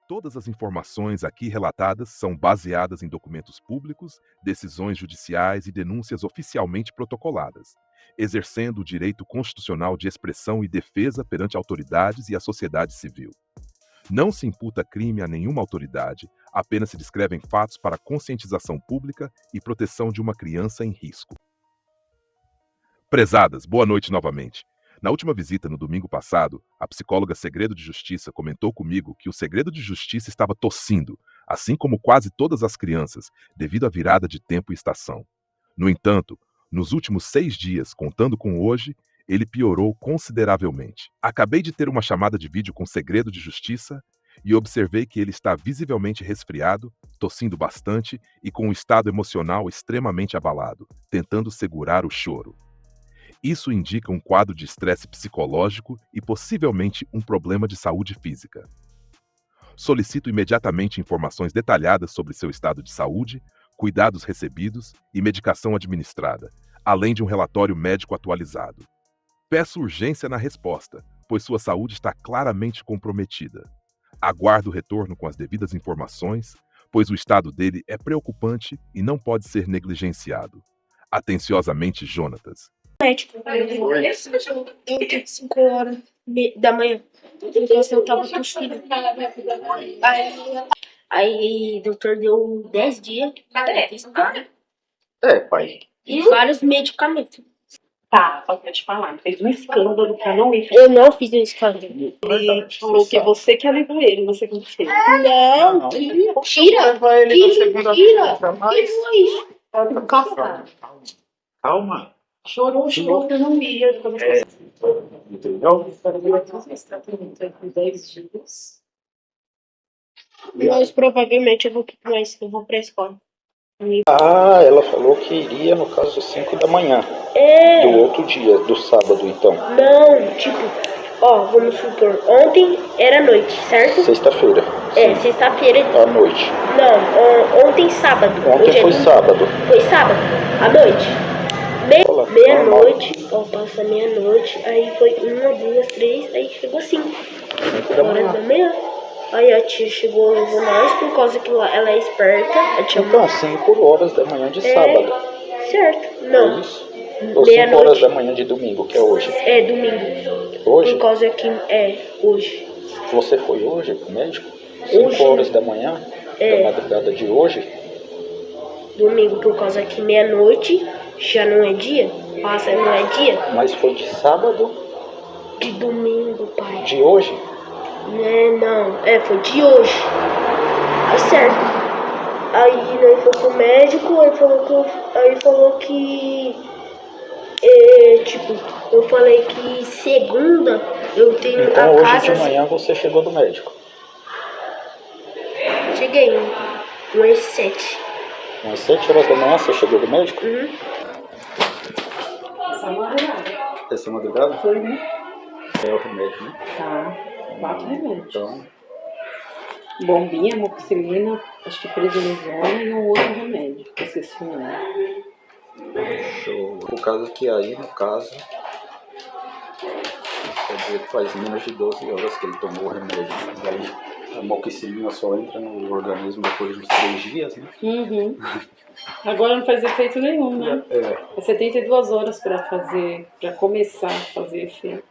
Todas as informações aqui relatadas são baseadas em documentos públicos, decisões judiciais e denúncias oficialmente protocoladas, exercendo o direito constitucional de expressão e defesa perante autoridades e a sociedade civil. Não se imputa crime a nenhuma autoridade, apenas se descrevem fatos para conscientização pública e proteção de uma criança em risco. Prezadas, boa noite novamente. Na última visita, no domingo passado, a psicóloga Segredo de Justiça comentou comigo que o Segredo de Justiça estava tossindo, assim como quase todas as crianças, devido à virada de tempo e estação. No entanto, nos últimos 6 dias, contando com hoje, ele piorou consideravelmente. Acabei de ter uma chamada de vídeo com o Segredo de Justiça e observei que ele está visivelmente resfriado, tossindo bastante e com um estado emocional extremamente abalado, tentando segurar o choro. Isso indica um quadro de estresse psicológico e possivelmente um problema de saúde física. Solicito imediatamente informações detalhadas sobre seu estado de saúde, cuidados recebidos e medicação administrada, além de um relatório médico atualizado. Peço urgência na resposta, pois sua saúde está claramente comprometida. Aguardo o retorno com as devidas informações, pois o estado dele é preocupante e não pode ser negligenciado. Atenciosamente, Jonatas. Médico. Ontem, 5 horas da manhã. Então, eu tava tossindo. Aí o doutor deu 10 dias pra testar. Pai. E vários medicamentos. Tá, só queria te falar, fez um escândalo pra não ir. Eu não fiz um escândalo. Ele falou que você que ia levar ele, você que não fez. Não, tira. Levar ele na segunda-feira, Tira. jamais. Que foi isso? Calma. Chorou que eu não ia. Entendeu? Esse tratamento é por 10 dias. Mas provavelmente eu vou pra escola. Ela falou que iria no caso 5 da manhã. É. Do outro dia, do sábado, então. Não, tipo, vamos supor, ontem era noite, certo? Sexta-feira. É, sexta-feira. À noite. Não, ontem sábado. Ontem Hoje foi sábado. Foi sábado, à noite. Meia-noite, passa meia-noite, aí foi 1, 2, 3, aí chegou 5 horas da manhã. Aí a tia chegou, levou nós, por causa que ela é esperta. A tia Então, 5 horas da manhã de sábado. Certo, É não. isso? Ou 5 horas da manhã de domingo, que é hoje? É, domingo. Hoje? Por causa que hoje. Você foi hoje pro médico? Hoje. 5 horas da manhã? É. Da madrugada de hoje? Domingo, por causa que meia-noite já não é dia. Passa, não é dia. Mas foi de sábado? De domingo, pai. De hoje? Não. Foi de hoje. Tá certo. Aí nós fomos pro médico, aí falou que eu falei que segunda eu tenho então, a hoje casa. De manhã você chegou do médico? Cheguei, umas 7. Umas 7 horas da manhã você chegou do médico? Uhum. Essa madrugada? Foi, né? É o remédio, né? Tá, 4 remédios. Então, Bombinha, amoxicilina, acho que prednisona e um outro remédio. Esqueci o nome. show. Por causa que aí, no caso, quer dizer que faz menos de 12 horas que ele tomou o remédio. Daí a amoxicilina só entra no organismo depois de 3 dias, né? Uhum. Agora não faz efeito nenhum, né? É. É 72 horas pra começar a fazer efeito.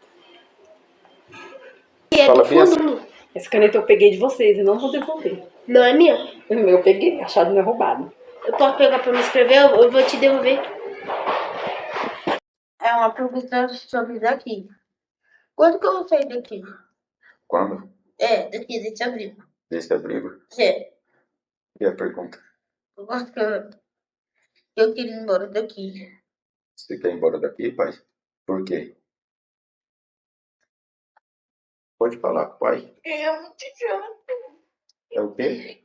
E é Fala do bem assim. fundo. Essa caneta eu peguei de vocês e não vou devolver. Não é minha? Eu peguei, achado meu roubado. Eu posso pegar pra me escrever? Eu vou te devolver. É uma pergunta sobre daqui. Quando que eu vou sair daqui? Quando? Daqui, desse abrigo. Desse abrigo? É. E a pergunta? Eu gosto que eu queria ir embora daqui. Você quer ir embora daqui, pai? Por quê? Pode falar com o pai. Eu não te chamo. É o quê?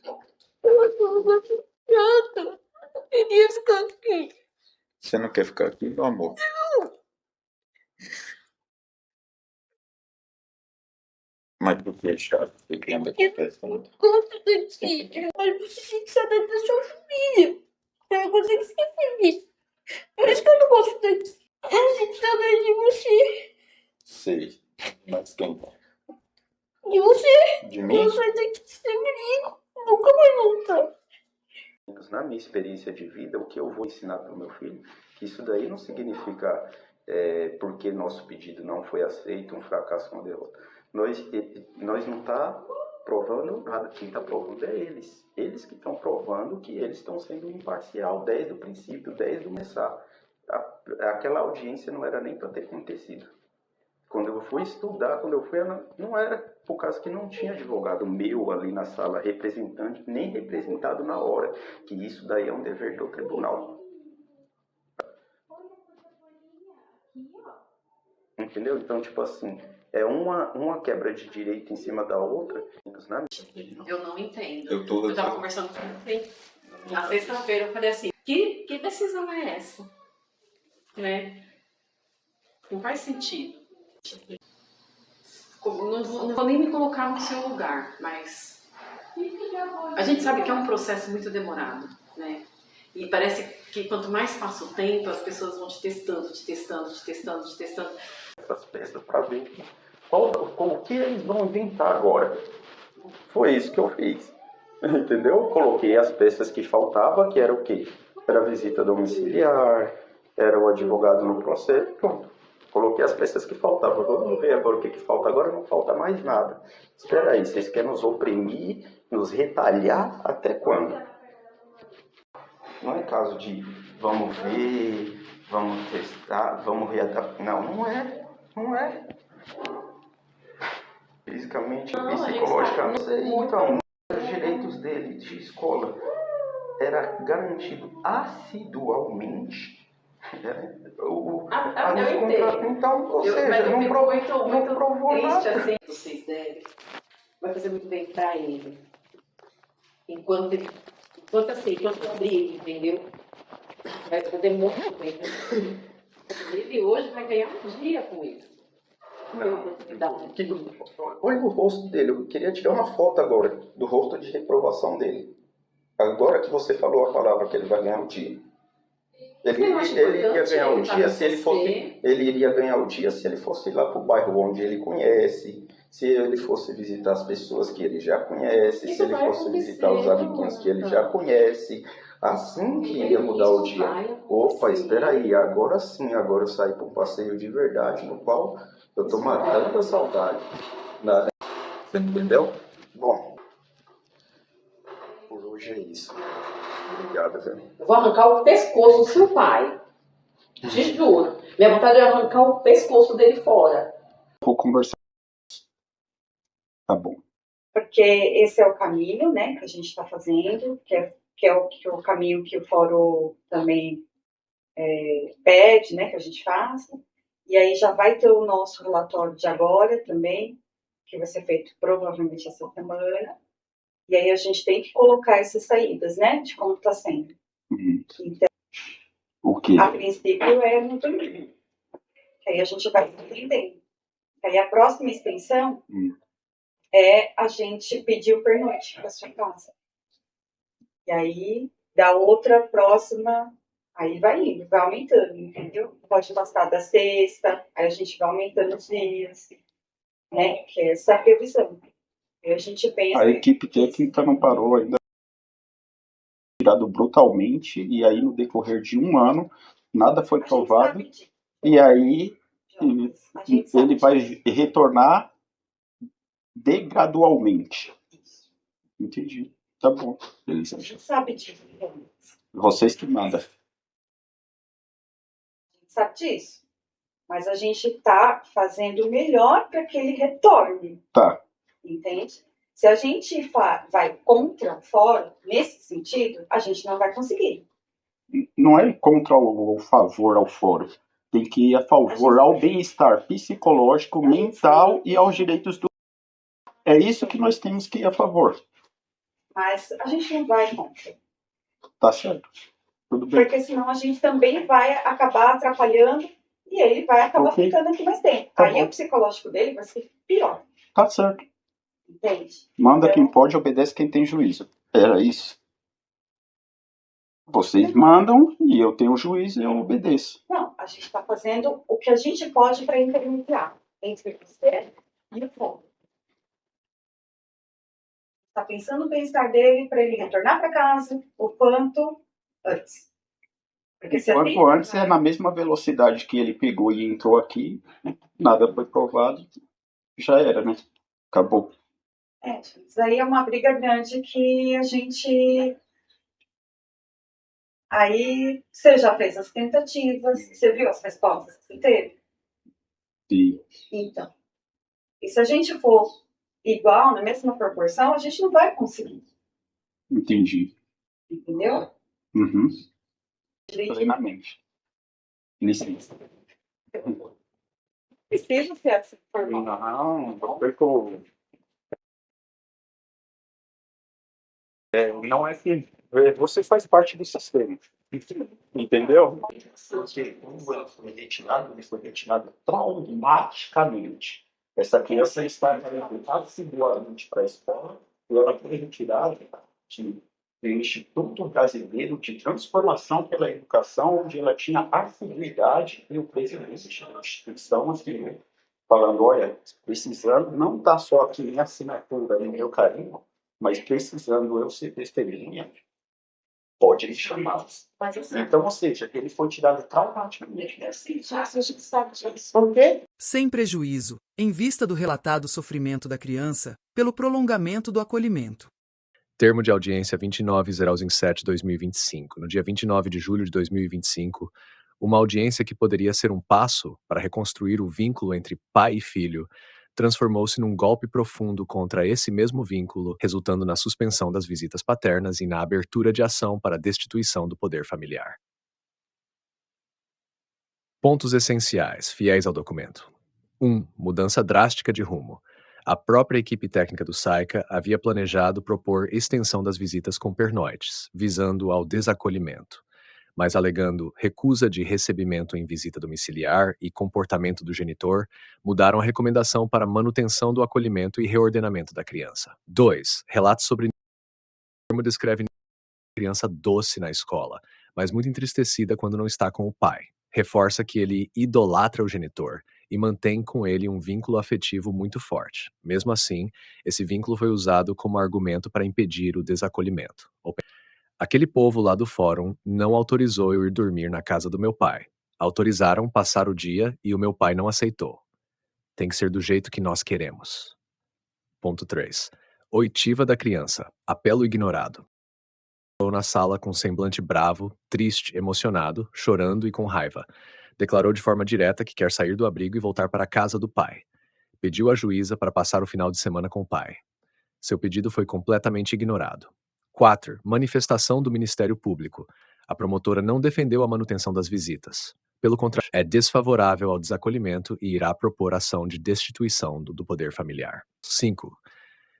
Eu não te chamo. Eu queria ficar aqui. Você não quer ficar aqui, meu amor? Mas por que, chato? O que anda acontecendo? Gosto daqui. Mas você tem que saber da sua família. Eu não consigo esquecer disso. Por isso que eu não gosto daqui. Eu sinto saudade de você. Sei. Mas quem? De você. De mim? Você tem que ser menino. Nunca vai voltar. Na minha experiência de vida, o que eu vou ensinar para o meu filho, que isso daí não significa porque nosso pedido não foi aceito, um fracasso, uma derrota. Nós não tá provando nada, quem está provando é eles. Eles que estão provando que eles estão sendo imparcial desde o princípio, desde o começar. Aquela audiência não era nem para ter acontecido. Quando eu fui estudar, não era por causa que não tinha advogado meu ali na sala, representante, nem representado na hora, que isso daí é um dever do tribunal. Entendeu? Então, tipo assim, é uma quebra de direito em cima da outra. Eu não entendo. Eu tava conversando com ele. Na sexta-feira eu falei assim, que decisão é essa? Né? Não faz sentido. Não vou nem me colocar no seu lugar, mas a gente sabe que é um processo muito demorado, né? E parece que quanto mais passa o tempo, as pessoas vão te testando. Essas peças para ver o que eles vão inventar agora. Foi isso que eu fiz. Entendeu? Coloquei as peças que faltavam, que era o quê? Era a visita domiciliar, era o advogado no processo, pronto. Coloquei as peças que faltavam. Vamos ver agora o que falta. Agora não falta mais nada. Espera aí, vocês querem nos oprimir, nos retalhar até quando? Não é caso de vamos ver, vamos testar, vamos readaptar. Não é. Não é. Fisicamente e psicologicamente. Então, os direitos dele de escola era garantido assidualmente. Então, ou seja, não provou nada. Assim, vocês devem. Vai fazer muito bem pra ele. Enquanto abrir, entendeu? Vai fazer muito bem. Ele hoje vai ganhar um dia com isso. Olha o rosto dele. Eu queria tirar uma foto agora do rosto de reprovação dele. Agora que você falou a palavra que ele vai ganhar um dia. Ele iria ganhar o dia se ele fosse. Ele iria ganhar o dia se ele fosse lá para o bairro onde ele conhece, se ele fosse visitar as pessoas que ele já conhece, se ele fosse visitar os amiguinhos que ele já conhece. Assim que iria mudar o dia. Opa, espera aí, agora sim, agora eu saí para um passeio de verdade, no qual eu tô matando a saudade. Você entendeu? Bom, por hoje é isso. Obrigado, velho. Eu vou arrancar o pescoço do seu pai. Te juro. Minha vontade é arrancar o pescoço dele fora. Vou conversar. Tá bom. Porque esse é o caminho, né, que a gente está fazendo, que é o caminho que o fórum também pede, né, que a gente faça. E aí já vai ter o nosso relatório de agora também, que vai ser feito provavelmente essa semana. E aí a gente tem que colocar essas saídas, né, de como está sendo. Então, o quê? A princípio é muito lindo. Aí a gente vai entender. Aí a próxima extensão é a gente pedir o pernoite para sua casa. E aí, da outra próxima, aí vai indo, vai aumentando, entendeu? Pode passar da sexta, aí a gente vai aumentando os dias, né? Que é essa a previsão. Aí a gente pensa... A equipe técnica não parou ainda, tirado brutalmente, e aí no decorrer de um ano, nada foi provado, e aí ele vai retornar degradualmente. Entendi. Tá bom. Beleza. A gente sabe disso. Vocês que mandam. A gente sabe disso. Mas a gente tá fazendo o melhor para que ele retorne. Tá. Entende? Se a gente vai contra o fórum, nesse sentido, a gente não vai conseguir. Não é contra o favor ao fórum. Tem que ir a favor ao bem-estar psicológico, mental e aos direitos do... É isso que nós temos que ir a favor. Mas a gente não vai contra. Tá certo. Tudo bem. Porque senão a gente também vai acabar atrapalhando e ele vai acabar ficando aqui mais tempo. Tá aí bom. O psicológico dele vai ser pior. Tá certo. Entende? Manda quem pode, obedece quem tem juízo. Era isso. Vocês mandam e eu tenho juízo e eu obedeço. Não, a gente está fazendo o que a gente pode para intermediar entre você e o fórum. está pensando no bem-estar dele para ele retornar para casa o quanto antes. Porque se Quanto antes é na mesma velocidade que ele pegou e entrou aqui, nada foi provado, já era, né? Acabou. Isso aí é uma briga grande que a gente... Aí, você já fez as tentativas, você viu as respostas que você teve? Sim. Então, e se a gente for igual, na mesma proporção, a gente não vai conseguir. Entendi. Entendeu? Uhum. Plenamente. Licença. Precisa ser essa forma. Não, foi com... Não é que você faz parte do sistema, entendeu? Porque quando ela foi retirada, ele foi retirado traumaticamente. Essa criança está retirada seguramente para a escola e ela foi retirada do Instituto Brasileiro de Transformação pela Educação, onde ela tinha assiduidade e o presidente da instituição assim, falando, olha, precisando, não está só aqui minha assinatura e meu carinho, mas precisando eu ser testemunha, pode me chamar. Então, ou seja, ele foi tirado traumaticamente. Assim, já a gente sabe por quê? Sem prejuízo, em vista do relatado sofrimento da criança, pelo prolongamento do acolhimento. Termo de audiência 29.07/2025. No dia 29 de julho de 2025, uma audiência que poderia ser um passo para reconstruir o vínculo entre pai e filho transformou-se num golpe profundo contra esse mesmo vínculo, resultando na suspensão das visitas paternas e na abertura de ação para a destituição do poder familiar. Pontos essenciais, fiéis ao documento. 1. Mudança drástica de rumo. A própria equipe técnica do SAICA havia planejado propor extensão das visitas com pernoites, visando ao desacolhimento, mas alegando recusa de recebimento em visita domiciliar e comportamento do genitor, mudaram a recomendação para manutenção do acolhimento e reordenamento da criança. 2. Relatos sobre o termo descreve criança doce na escola, mas muito entristecida quando não está com o pai. Reforça que ele idolatra o genitor e mantém com ele um vínculo afetivo muito forte. Mesmo assim, esse vínculo foi usado como argumento para impedir o desacolhimento. Aquele povo lá do fórum não autorizou eu ir dormir na casa do meu pai. Autorizaram passar o dia e o meu pai não aceitou. Tem que ser do jeito que nós queremos. Ponto 3. Oitiva da criança. Apelo ignorado. Entrou na sala com semblante bravo, triste, emocionado, chorando e com raiva. Declarou de forma direta que quer sair do abrigo e voltar para a casa do pai. Pediu à juíza para passar o final de semana com o pai. Seu pedido foi completamente ignorado. 4. Manifestação do Ministério Público. A promotora não defendeu a manutenção das visitas. Pelo contrário, é desfavorável ao desacolhimento e irá propor ação de destituição do poder familiar. 5.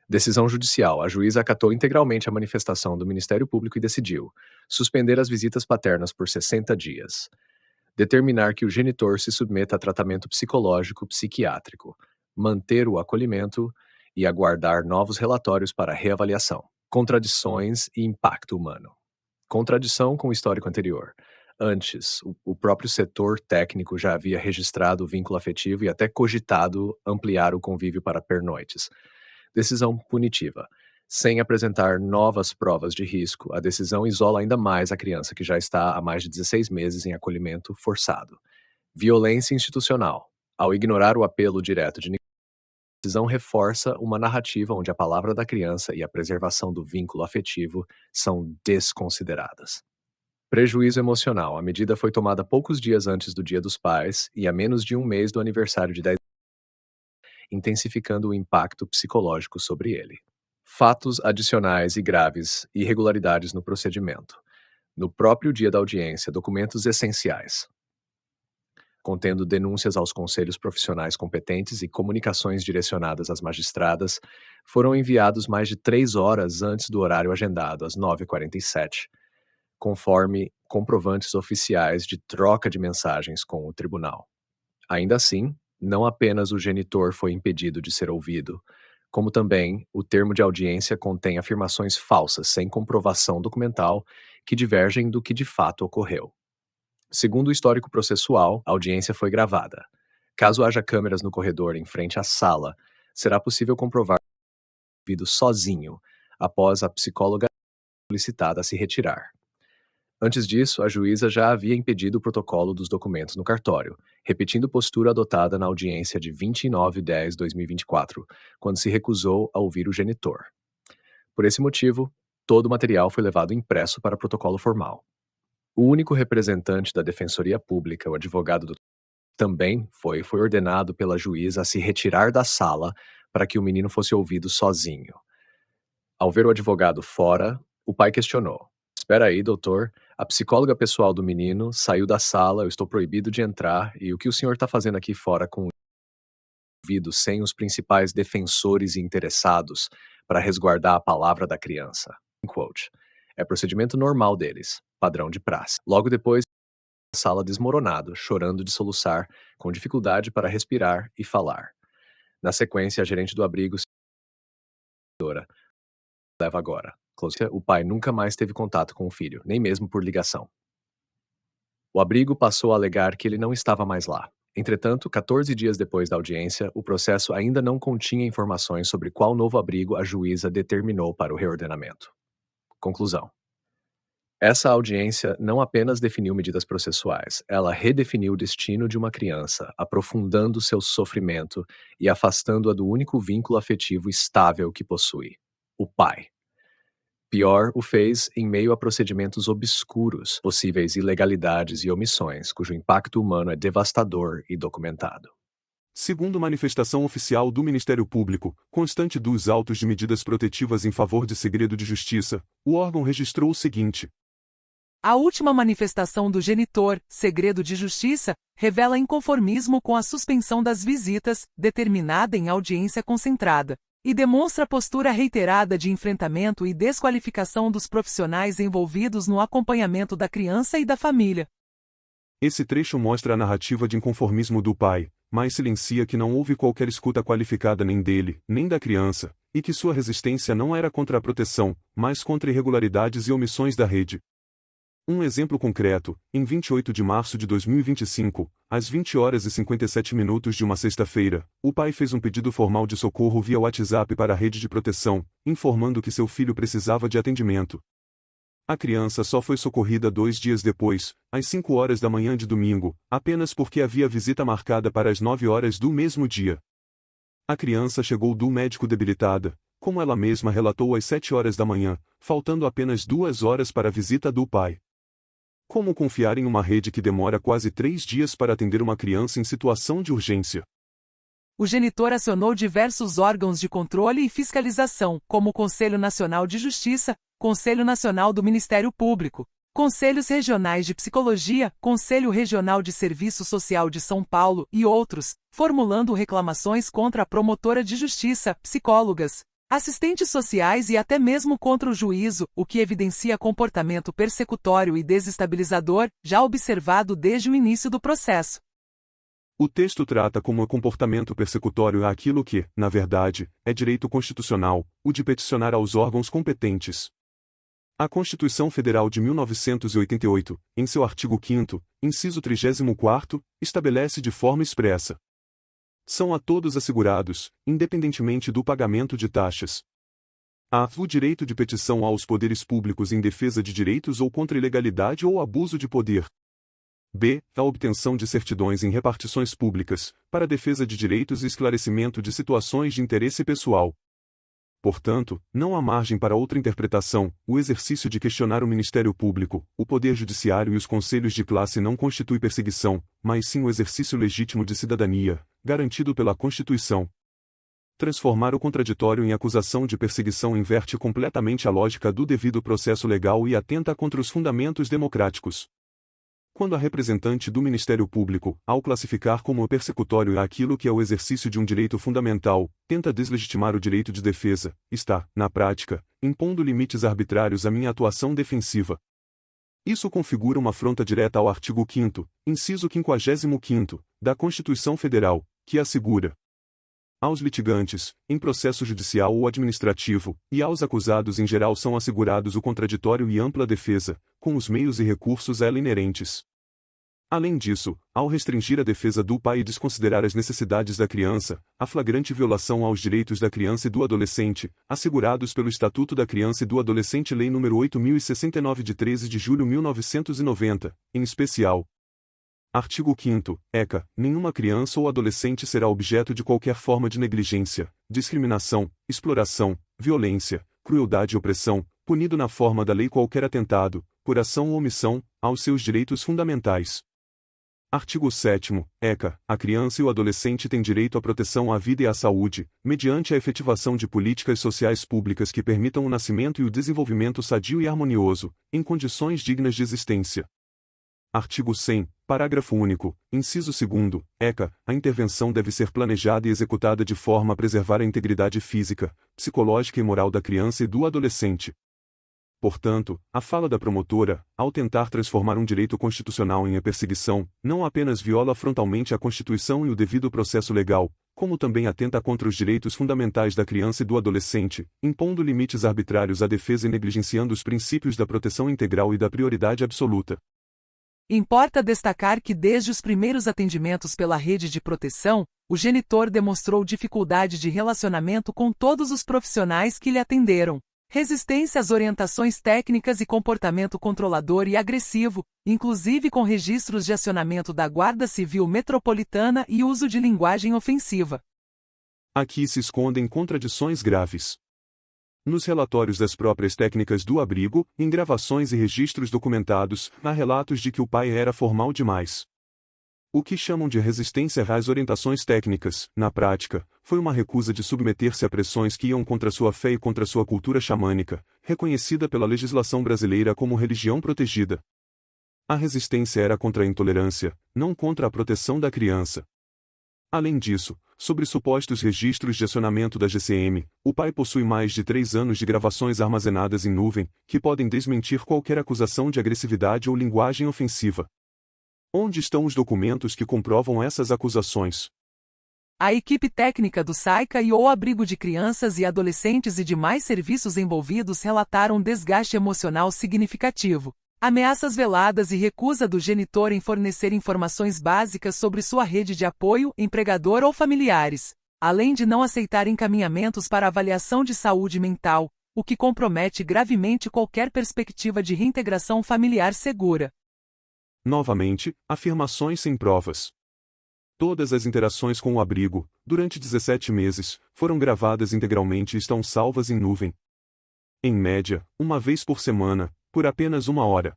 Decisão judicial. A juíza acatou integralmente a manifestação do Ministério Público e decidiu suspender as visitas paternas por 60 dias. Determinar que o genitor se submeta a tratamento psicológico psiquiátrico. Manter o acolhimento e aguardar novos relatórios para reavaliação. Contradições e impacto humano. Contradição com o histórico anterior. Antes, o próprio setor técnico já havia registrado o vínculo afetivo e até cogitado ampliar o convívio para pernoites. Decisão punitiva. Sem apresentar novas provas de risco, a decisão isola ainda mais a criança que já está há mais de 16 meses em acolhimento forçado. Violência institucional. Ao ignorar o apelo direto de a decisão reforça uma narrativa onde a palavra da criança e a preservação do vínculo afetivo são desconsideradas. Prejuízo emocional. A medida foi tomada poucos dias antes do Dia dos Pais e a menos de um mês do aniversário de 10 anos, intensificando o impacto psicológico sobre ele. Fatos adicionais e graves, irregularidades no procedimento. No próprio dia da audiência, documentos essenciais, contendo denúncias aos conselhos profissionais competentes e comunicações direcionadas às magistradas, foram enviados mais de 3 horas antes do horário agendado, às 9h47, conforme comprovantes oficiais de troca de mensagens com o tribunal. Ainda assim, não apenas o genitor foi impedido de ser ouvido, como também o termo de audiência contém afirmações falsas sem comprovação documental que divergem do que de fato ocorreu. Segundo o histórico processual, a audiência foi gravada. Caso haja câmeras no corredor em frente à sala, será possível comprovar o indivíduo sozinho, após a psicóloga solicitada a se retirar. Antes disso, a juíza já havia impedido o protocolo dos documentos no cartório, repetindo postura adotada na audiência de 29/10/2024, quando se recusou a ouvir o genitor. Por esse motivo, todo o material foi levado impresso para protocolo formal. O único representante da Defensoria Pública, o advogado do também foi ordenado pela juíza a se retirar da sala para que o menino fosse ouvido sozinho. Ao ver o advogado fora, o pai questionou: "Espera aí, doutor, a psicóloga pessoal do menino saiu da sala, eu estou proibido de entrar, e o que o senhor está fazendo aqui fora com o ouvido sem os principais defensores e interessados para resguardar a palavra da criança?" Quote. É procedimento normal deles, padrão de praxe. Logo depois, a sala desmoronado, chorando de soluçar, com dificuldade para respirar e falar. Na sequência, a gerente do abrigo leva agora. O pai nunca mais teve contato com o filho, nem mesmo por ligação. O abrigo passou a alegar que ele não estava mais lá. Entretanto, 14 dias depois da audiência, o processo ainda não continha informações sobre qual novo abrigo a juíza determinou para o reordenamento. Conclusão. Essa audiência não apenas definiu medidas processuais, ela redefiniu o destino de uma criança, aprofundando seu sofrimento e afastando-a do único vínculo afetivo estável que possui: o pai. Pior, o fez em meio a procedimentos obscuros, possíveis ilegalidades e omissões, cujo impacto humano é devastador e documentado. Segundo manifestação oficial do Ministério Público, constante dos autos de medidas protetivas em favor de segredo de justiça, o órgão registrou o seguinte: A última manifestação do genitor, segredo de justiça, revela inconformismo com a suspensão das visitas, determinada em audiência concentrada, e demonstra postura reiterada de enfrentamento e desqualificação dos profissionais envolvidos no acompanhamento da criança e da família. Esse trecho mostra a narrativa de inconformismo do pai, mas silencia que não houve qualquer escuta qualificada nem dele, nem da criança, e que sua resistência não era contra a proteção, mas contra irregularidades e omissões da rede. Um exemplo concreto: em 28 de março de 2025, às 20h57 de uma sexta-feira, o pai fez um pedido formal de socorro via WhatsApp para a rede de proteção, informando que seu filho precisava de atendimento. A criança só foi socorrida 2 dias depois, às 5h da manhã de domingo, apenas porque havia visita marcada para as 9h do mesmo dia. A criança chegou do médico debilitada, como ela mesma relatou, às 7h da manhã, faltando apenas 2 horas para a visita do pai. Como confiar em uma rede que demora quase 3 dias para atender uma criança em situação de urgência? O genitor acionou diversos órgãos de controle e fiscalização, como o Conselho Nacional de Justiça, Conselho Nacional do Ministério Público, Conselhos Regionais de Psicologia, Conselho Regional de Serviço Social de São Paulo e outros, formulando reclamações contra a promotora de justiça, psicólogas, assistentes sociais e até mesmo contra o juízo, o que evidencia comportamento persecutório e desestabilizador, já observado desde o início do processo. O texto trata como comportamento persecutório aquilo que, na verdade, é direito constitucional, o de peticionar aos órgãos competentes. A Constituição Federal de 1988, em seu artigo 5º, inciso 34º, estabelece de forma expressa: são a todos assegurados, independentemente do pagamento de taxas, a. o direito de petição aos poderes públicos em defesa de direitos ou contra ilegalidade ou abuso de poder. B. A obtenção de certidões em repartições públicas, para defesa de direitos e esclarecimento de situações de interesse pessoal. Portanto, não há margem para outra interpretação: o exercício de questionar o Ministério Público, o Poder Judiciário e os conselhos de classe não constitui perseguição, mas sim o exercício legítimo de cidadania, garantido pela Constituição. Transformar o contraditório em acusação de perseguição inverte completamente a lógica do devido processo legal e atenta contra os fundamentos democráticos. Quando a representante do Ministério Público, ao classificar como persecutório aquilo que é o exercício de um direito fundamental, tenta deslegitimar o direito de defesa, está, na prática, impondo limites arbitrários à minha atuação defensiva. Isso configura uma afronta direta ao artigo 5º, inciso 55º, da Constituição Federal, que assegura aos litigantes, em processo judicial ou administrativo, e aos acusados em geral são assegurados o contraditório e ampla defesa, com os meios e recursos a ela inerentes. Além disso, ao restringir a defesa do pai e desconsiderar as necessidades da criança, a flagrante violação aos direitos da criança e do adolescente, assegurados pelo Estatuto da Criança e do Adolescente Lei nº 8.069 de 13 de julho de 1990, em especial. Artigo 5º, ECA, nenhuma criança ou adolescente será objeto de qualquer forma de negligência, discriminação, exploração, violência, crueldade e opressão, punido na forma da lei qualquer atentado, por ação ou omissão, aos seus direitos fundamentais. Artigo 7º, ECA, a criança e o adolescente têm direito à proteção à vida e à saúde, mediante a efetivação de políticas sociais públicas que permitam o nascimento e o desenvolvimento sadio e harmonioso, em condições dignas de existência. Artigo 100, parágrafo único, inciso 2º, ECA, a intervenção deve ser planejada e executada de forma a preservar a integridade física, psicológica e moral da criança e do adolescente. Portanto, a fala da promotora, ao tentar transformar um direito constitucional em perseguição, não apenas viola frontalmente a Constituição e o devido processo legal, como também atenta contra os direitos fundamentais da criança e do adolescente, impondo limites arbitrários à defesa e negligenciando os princípios da proteção integral e da prioridade absoluta. Importa destacar que desde os primeiros atendimentos pela rede de proteção, o genitor demonstrou dificuldade de relacionamento com todos os profissionais que lhe atenderam. Resistência às orientações técnicas e comportamento controlador e agressivo, inclusive com registros de acionamento da Guarda Civil Metropolitana e uso de linguagem ofensiva. Aqui se escondem contradições graves. Nos relatórios das próprias técnicas do abrigo, em gravações e registros documentados, há relatos de que o pai era formal demais. O que chamam de resistência às orientações técnicas, na prática, foi uma recusa de submeter-se a pressões que iam contra sua fé e contra sua cultura xamânica, reconhecida pela legislação brasileira como religião protegida. A resistência era contra a intolerância, não contra a proteção da criança. Além disso, sobre supostos registros de acionamento da GCM, o pai possui mais de 3 anos de gravações armazenadas em nuvem, que podem desmentir qualquer acusação de agressividade ou linguagem ofensiva. Onde estão os documentos que comprovam essas acusações? A equipe técnica do SAICA e o abrigo de crianças e adolescentes e demais serviços envolvidos relataram desgaste emocional significativo, ameaças veladas e recusa do genitor em fornecer informações básicas sobre sua rede de apoio, empregador ou familiares, além de não aceitar encaminhamentos para avaliação de saúde mental, o que compromete gravemente qualquer perspectiva de reintegração familiar segura. Novamente, afirmações sem provas. Todas as interações com o abrigo, durante 17 meses, foram gravadas integralmente e estão salvas em nuvem. Em média, uma vez por semana, por apenas 1 hora.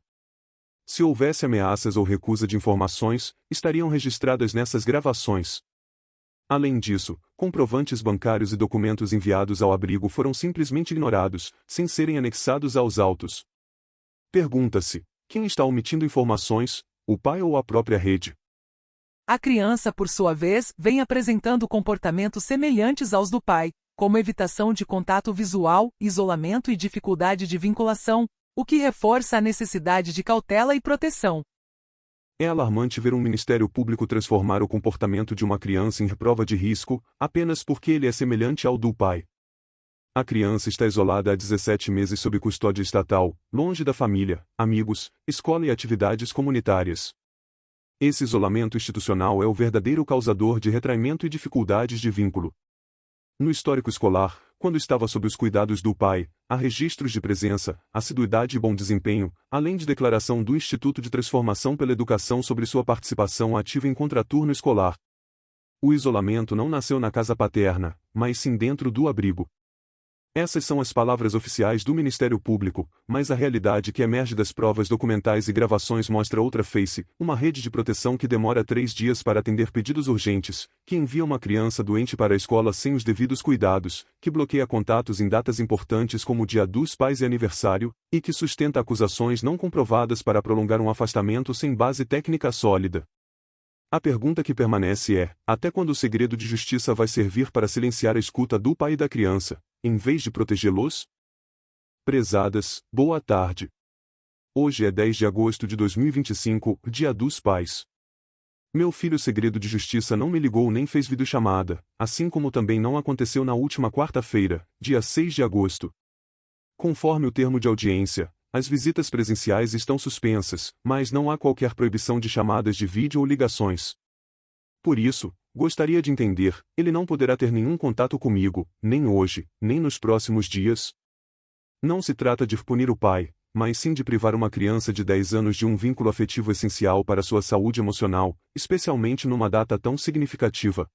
Se houvesse ameaças ou recusa de informações, estariam registradas nessas gravações. Além disso, comprovantes bancários e documentos enviados ao abrigo foram simplesmente ignorados, sem serem anexados aos autos. Pergunta-se: quem está omitindo informações, o pai ou a própria rede? A criança, por sua vez, vem apresentando comportamentos semelhantes aos do pai, como evitação de contato visual, isolamento e dificuldade de vinculação, o que reforça a necessidade de cautela e proteção. É alarmante ver um Ministério Público transformar o comportamento de uma criança em prova de risco, apenas porque ele é semelhante ao do pai. A criança está isolada há 17 meses sob custódia estatal, longe da família, amigos, escola e atividades comunitárias. Esse isolamento institucional é o verdadeiro causador de retraimento e dificuldades de vínculo. No histórico escolar, quando estava sob os cuidados do pai, há registros de presença, assiduidade e bom desempenho, além de declaração do Instituto de Transformação pela Educação sobre sua participação ativa em contraturno escolar. O isolamento não nasceu na casa paterna, mas sim dentro do abrigo. Essas são as palavras oficiais do Ministério Público, mas a realidade que emerge das provas documentais e gravações mostra outra face, uma rede de proteção que demora 3 dias para atender pedidos urgentes, que envia uma criança doente para a escola sem os devidos cuidados, que bloqueia contatos em datas importantes como o Dia dos Pais e aniversário, e que sustenta acusações não comprovadas para prolongar um afastamento sem base técnica sólida. A pergunta que permanece é: até quando o segredo de justiça vai servir para silenciar a escuta do pai e da criança, em vez de protegê-los? Prezadas, boa tarde. Hoje é 10 de agosto de 2025, Dia dos Pais. Meu filho segredo de justiça não me ligou nem fez videochamada, assim como também não aconteceu na última quarta-feira, dia 6 de agosto. Conforme o termo de audiência, As visitas presenciais estão suspensas, mas não há qualquer proibição de chamadas de vídeo ou ligações. Por isso, gostaria de entender, ele não poderá ter nenhum contato comigo, nem hoje, nem nos próximos dias? Não se trata de punir o pai, mas sim de privar uma criança de 10 anos de um vínculo afetivo essencial para sua saúde emocional, especialmente numa data tão significativa.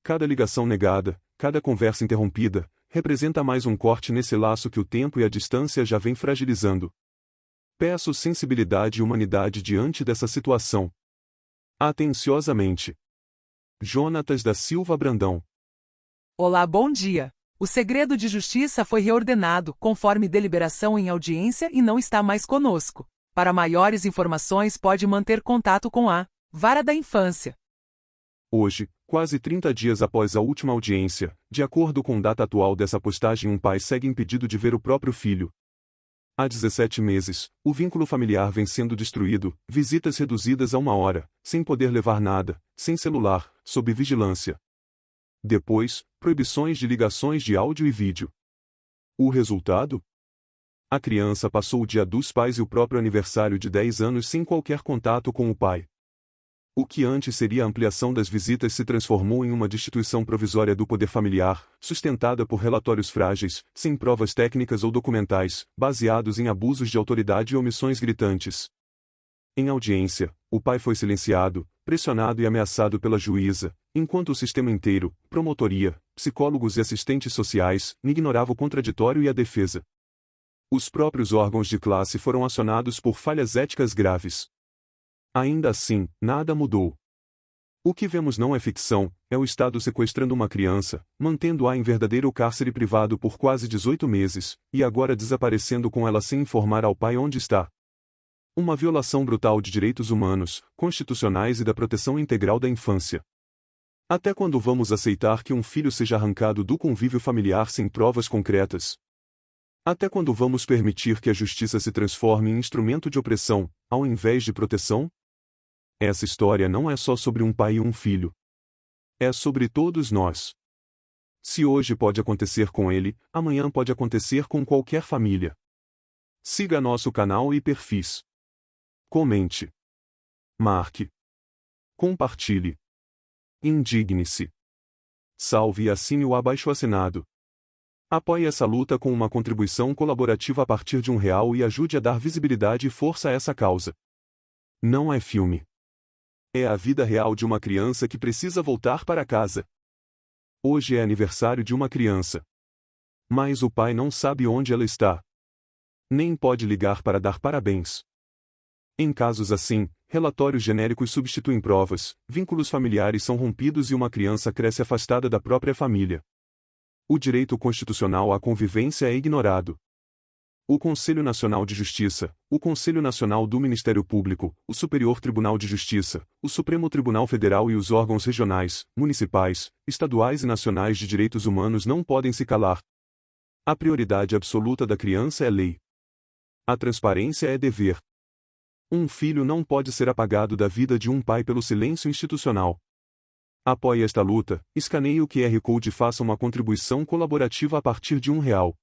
Cada ligação negada, cada conversa interrompida, representa mais um corte nesse laço que o tempo e a distância já vêm fragilizando. Peço sensibilidade e humanidade diante dessa situação. Atenciosamente. Jonatas da Silva Brandão. Olá, bom dia. O segredo de justiça foi reordenado, conforme deliberação em audiência e não está mais conosco. Para maiores informações pode manter contato com a Vara da Infância. Hoje, quase 30 dias após a última audiência, de acordo com a data atual dessa postagem, um pai segue impedido de ver o próprio filho. Há 17 meses, o vínculo familiar vem sendo destruído, visitas reduzidas a 1 hora, sem poder levar nada, sem celular, sob vigilância. Depois, proibições de ligações de áudio e vídeo. O resultado? A criança passou o Dia dos Pais e o próprio aniversário de 10 anos sem qualquer contato com o pai. O que antes seria a ampliação das visitas se transformou em uma destituição provisória do poder familiar, sustentada por relatórios frágeis, sem provas técnicas ou documentais, baseados em abusos de autoridade e omissões gritantes. Em audiência, o pai foi silenciado, pressionado e ameaçado pela juíza, enquanto o sistema inteiro, promotoria, psicólogos e assistentes sociais, ignorava o contraditório e a defesa. Os próprios órgãos de classe foram acionados por falhas éticas graves. Ainda assim, nada mudou. O que vemos não é ficção, é o Estado sequestrando uma criança, mantendo-a em verdadeiro cárcere privado por quase 18 meses, e agora desaparecendo com ela sem informar ao pai onde está. Uma violação brutal de direitos humanos, constitucionais e da proteção integral da infância. Até quando vamos aceitar que um filho seja arrancado do convívio familiar sem provas concretas? Até quando vamos permitir que a justiça se transforme em instrumento de opressão, ao invés de proteção? Essa história não é só sobre um pai e um filho. É sobre todos nós. Se hoje pode acontecer com ele, amanhã pode acontecer com qualquer família. Siga nosso canal e perfis. Comente. Marque. Compartilhe. Indigne-se. Salve e assine o abaixo-assinado. Apoie essa luta com uma contribuição colaborativa a partir de R$1 e ajude a dar visibilidade e força a essa causa. Não é filme. É a vida real de uma criança que precisa voltar para casa. Hoje é aniversário de uma criança. Mas o pai não sabe onde ela está. Nem pode ligar para dar parabéns. Em casos assim, relatórios genéricos substituem provas, vínculos familiares são rompidos e uma criança cresce afastada da própria família. O direito constitucional à convivência é ignorado. O Conselho Nacional de Justiça, o Conselho Nacional do Ministério Público, o Superior Tribunal de Justiça, o Supremo Tribunal Federal e os órgãos regionais, municipais, estaduais e nacionais de direitos humanos não podem se calar. A prioridade absoluta da criança é lei. A transparência é dever. Um filho não pode ser apagado da vida de um pai pelo silêncio institucional. Apoie esta luta, escaneie o QR Code e faça uma contribuição colaborativa a partir de R$1.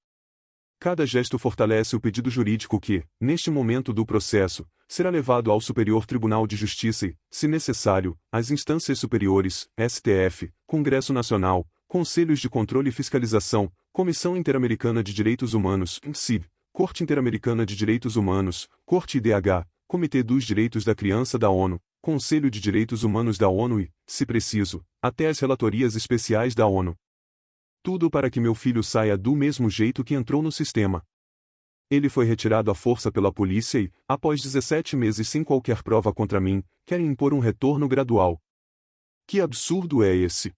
Cada gesto fortalece o pedido jurídico que, neste momento do processo, será levado ao Superior Tribunal de Justiça e, se necessário, às instâncias superiores, STF, Congresso Nacional, Conselhos de Controle e Fiscalização, Comissão Interamericana de Direitos Humanos, CID, Corte Interamericana de Direitos Humanos, Corte IDH, Comitê dos Direitos da Criança da ONU, Conselho de Direitos Humanos da ONU e, se preciso, até as relatorias especiais da ONU. Tudo para que meu filho saia do mesmo jeito que entrou no sistema. Ele foi retirado à força pela polícia e, após 17 meses sem qualquer prova contra mim, querem impor um retorno gradual. Que absurdo é esse?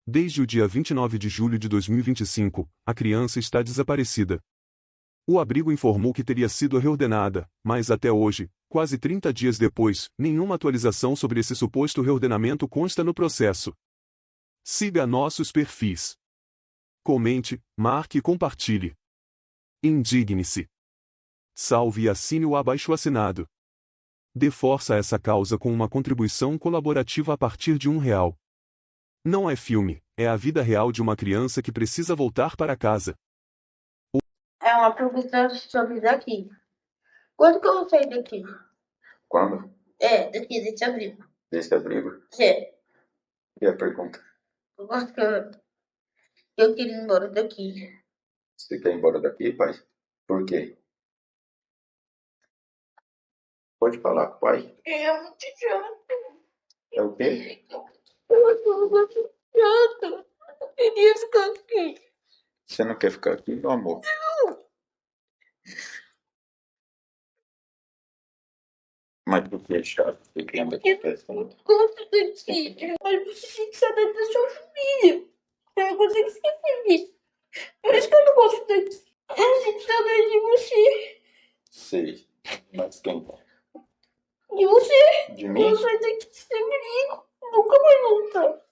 Desde o dia 29 de julho de 2025, a criança está desaparecida. O abrigo informou que teria sido reordenada, mas até hoje, quase 30 dias depois, nenhuma atualização sobre esse suposto reordenamento consta no processo. Siga nossos perfis. Comente, marque e compartilhe. Indigne-se. Salve e assine o abaixo-assinado. Dê força a essa causa com uma contribuição colaborativa a partir de R$1. Não é filme, é a vida real de uma criança que precisa voltar para casa. é uma pergunta sobre daqui. Quando que eu vou sair daqui? Quando? Daqui, desse abrigo. Desse abrigo? E a pergunta? Eu gosto que eu queria ir embora daqui. Você quer ir embora daqui, pai? Por quê? Pode falar com o pai? É muito chato. É o quê? Eu gosto chato. Eu queria ficar aqui. Você não quer ficar aqui, meu amor? Mas por que é chato? Você quer me confessar? Eu gosto daqui. Mas você tem que saber da sua família. Eu não consigo esquecer disso. Por isso que eu não gosto daqui. Eu sinto saudade de você. Sei. Mas quem? De você. De mim? Eu saio daqui sem perigo. Nunca mais voltar.